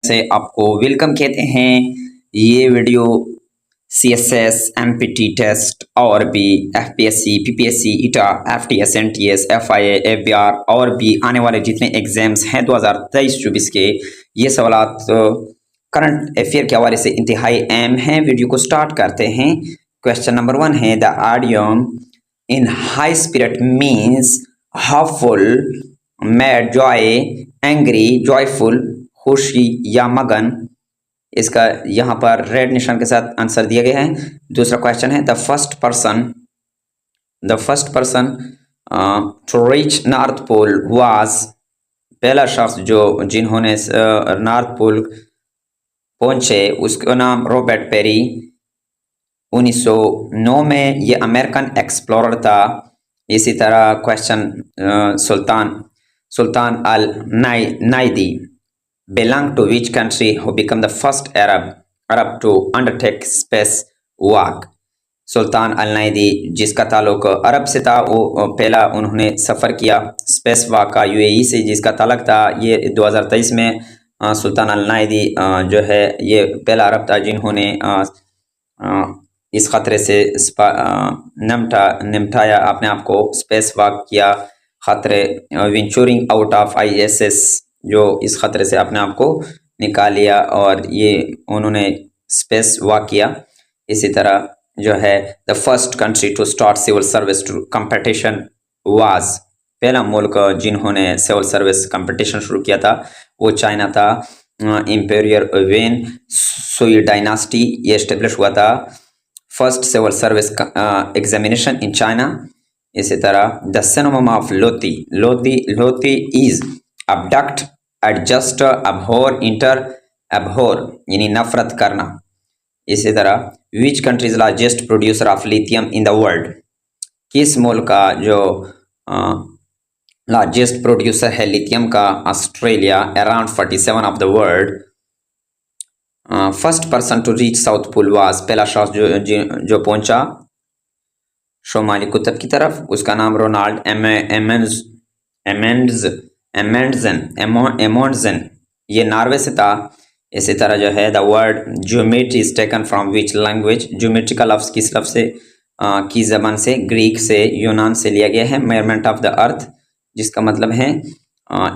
से आपको वेलकम कहते हैं। ये वीडियो CSS, MPT टेस्ट और भी FPSC, PPSC, ईटा, FTS, NTS, FIA, FBR और भी आने वाले जितने एग्जाम्स हैं 2023-24 के, ये सवालात करंट अफेयर के हवाले से इंतहाई अहम हैं। वीडियो को स्टार्ट करते हैं। क्वेश्चन नंबर 1 है, the idiom in high spirit means hopeful, mad, joy, angry, joyful, खुशी या मगन। इसका यहाँ पर रेड निशान के साथ आंसर दिया गया है। दूसरा क्वेश्चन है, the first person to reach north pole was, पहला शख्स जो जिन्होंने नॉर्थ पोल पहुंचे उसका नाम रॉबर्ट पेरी। 1909 में ये अमेरिकन एक्सप्लोरर था। इसी तरह question Sultan Al Neyadi belong to which country who became the first Arab to undertake space walk? Sultan Al नाइदी जिसका ताल्लुक अरब से था, वो पहला उन्होंने सफ़र किया स्पेस वॉक का UAE से जिसका ताल्लुक था। ये 2023 में सुल्तान अल नाइदी जो है ये पहला अरब था जिन्होंने इस ख़तरे से निपटाया अपने आप को, स्पेस वॉक किया। ख़तरे वेंचुरिंग आउट ऑफ ISS, जो इस ख़तरे से अपने आप को निकाल लिया और ये उन्होंने स्पेस वॉक किया। इसी तरह जो है the first country to start civil service competition was, पहला मुल्क जिन्होंने सिविल सर्विस कंपटीशन शुरू किया था वो चाइना था। इम्पेरियल वेन सुई डायनास्टी ये इस्टेब्लिश हुआ था। First civil service examination in China. इसी तरह the synonym of loathe is abduct, adjust, abhor, inter, abhor यानी नफरत करना। इसी तरह which country is largest producer of lithium in the world, किस मुल्क का जो लार्जेस्ट प्रोड्यूसर है लिथियम का? Australia, around 47 of the world. First person to reach south pole was, पहला शख्स जो पहुंचा शुमाली कुतब की तरफ, उसका नाम रोनाल्ड एमोंडजन, ये नॉर्वे से था। इसी तरह जो है the word geometry is taken from which language, geometry का लफ्ज़ किस लफ्ज़ से की ज़बान से? ग्रीक से, यूनान से लिया गया है। मेजरमेंट ऑफ द अर्थ जिसका मतलब है।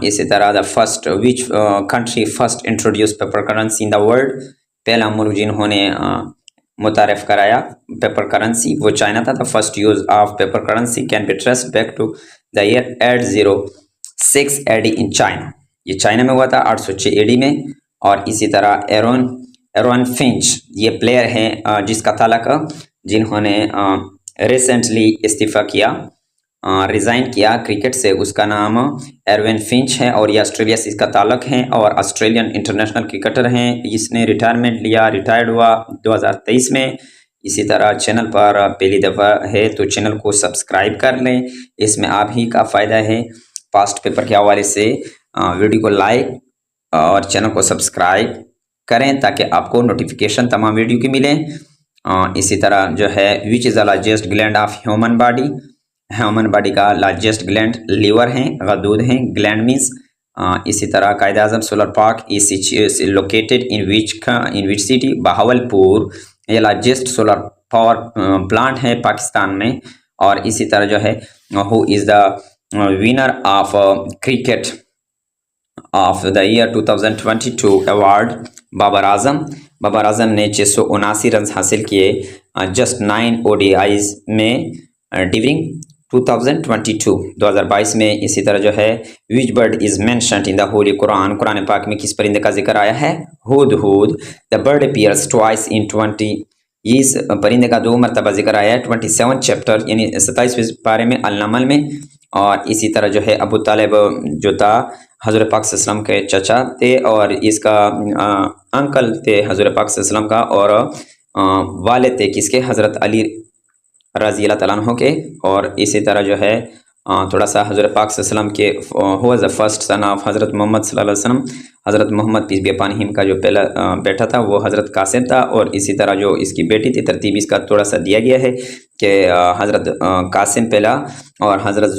इसी तरह the first which country first introduce paper currency in the world, पहला मुल्क जिन्होंने मुतारफ़ कराया पेपर करेंसी वो चाइना था। The first use of paper currency can be traced back to the year 806 AD in China, ये चाइना में हुआ था 806 AD में। और इसी तरह एरोन फिंच ये प्लेयर हैं जिसका ताल्लुक, जिन्होंने रिसेंटली इस्तीफ़ा किया, रिज़ाइन किया क्रिकेट से, उसका नाम एरविन फिंच है और ये ऑस्ट्रेलिया से इसका ताल्लुक है और ऑस्ट्रेलियन इंटरनेशनल क्रिकेटर हैं। इसने रिटायरमेंट लिया, रिटायर्ड हुआ 2023 में। इसी तरह चैनल पर पहली दफ़ा है तो चैनल को सब्सक्राइब कर लें, इसमें आप ही का फ़ायदा है। पास्ट पेपर के हवाले से वीडियो को लाइक और चैनल को सब्सक्राइब करें ताकि आपको नोटिफिकेशन तमाम वीडियो की मिले। इसी तरह जो है which is the largest gland of human body, human body का लार्जेस्ट ग्लैंड लीवर हैं, गदूद हैं, ग्लैंड मीन्स। इसी तरह Quaid Azam solar park is located in which city, Bahawalpur, ये लार्जेस्ट सोलर पावर प्लांट है पाकिस्तान में। और इसी तरह जो है who is the winner of cricket of the year 2022 award, Babar Azam ने 679 रन हासिल किए जस्ट 9 ODIs में ड्यूरिंग 2022 में। इसी तरह जो है which bird is mentioned in the holy Quran, कुरान पाक में किस परिंदे का जिक्र आया है? हुदहुद। The bird appears twice in 20, इस परिंदे का 2 मरतबा जिक्र आया है 27 चैप्टर यानी 27वें पारे में अल-नमल में। और इसी तरह जो है अबू तालिब जो था हज़रत पाक सल्लल्लाहु अलैहि वसल्लम के चचा थे और इसका अंकल थे हज़रत पाक सल्लल्लाहु अलैहि वसल्लम का, और वालिद थे किसके? हज़रत अली रज़ी अल्लाह तआला अन्हु के। और इसी तरह जो है थोड़ा सा हज़रत पाक सल्लल्लाहु अलैहि वसल्लम के who was the first son of Hazrat Mohammad सल्लल्लाहु अलैहि वसल्लम, Hazrat Mohammad peace be upon him का जो पहला बेटा था वो हज़रत कासिम था। और इसी तरह जो इसकी बेटी थी, तरतीब इसका थोड़ा सा दिया गया है कि हज़रत कासिम पहला और हज़रत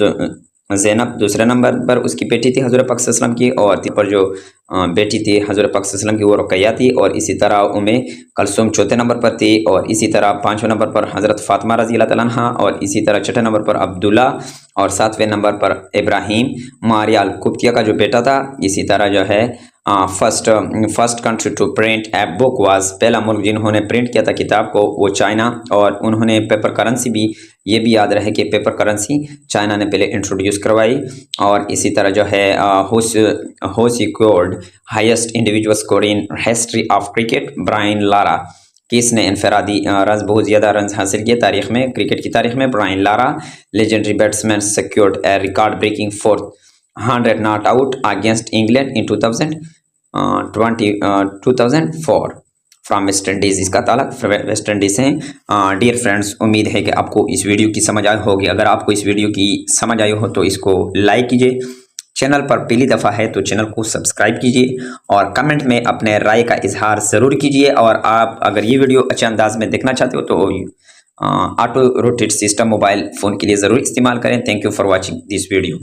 ज़ैनब दूसरे नंबर पर उसकी बेटी थी हज़रत पाक सल्लल्लाहु अलैहि वसल्लम की, और पर जो बेटी थी हज़रत पाक सल्लल्लाहु अलैहि वसल्लम की वो रुकैया थी। और इसी तरह उम्मे कलसूम चौथे नंबर पर थी, और इसी तरह पाँचवें नंबर पर हज़रत फ़ातिमा रज़ी अल्लाह तआला अन्हा, और इसी तरह छठे नंबर पर अब्दुल्ला, और सातवें नंबर पर इब्राहीम मारिया अल कुब्तिया का जो बेटा था। इसी तरह जो है first country to print a book was, पहला मुल्क जिन्होंने प्रिंट किया था किताब को वो चाइना, और उन्होंने पेपर करेंसी भी, ये भी याद रहे कि पेपर करेंसी चाइना ने पहले इंट्रोड्यूस करवाई। और इसी तरह जो है who secured highest individual score in history of cricket, Brian Lara, किसने इनफरादी रन बहुत ज़्यादा रन हासिल किए तारीख में, क्रिकेट की तारीख में, Brian Lara. Legendary batsman secured a record breaking 400 not out against England in 2004 from West Indies, इसका ताल्लुक वेस्ट इंडीज़ से। डियर फ्रेंड्स, उम्मीद है कि आपको इस वीडियो की समझ आई होगी। अगर आपको इस वीडियो की समझ आई हो तो इसको लाइक कीजिए, चैनल पर पहली दफ़ा है तो चैनल को सब्सक्राइब कीजिए, और कमेंट में अपने राय का इजहार ज़रूर कीजिए। और आप अगर ये वीडियो अच्छे अंदाज में देखना चाहते हो तो auto rotate system mobile phone के लिए ज़रूर इस्तेमाल करें। Thank you for watching this video.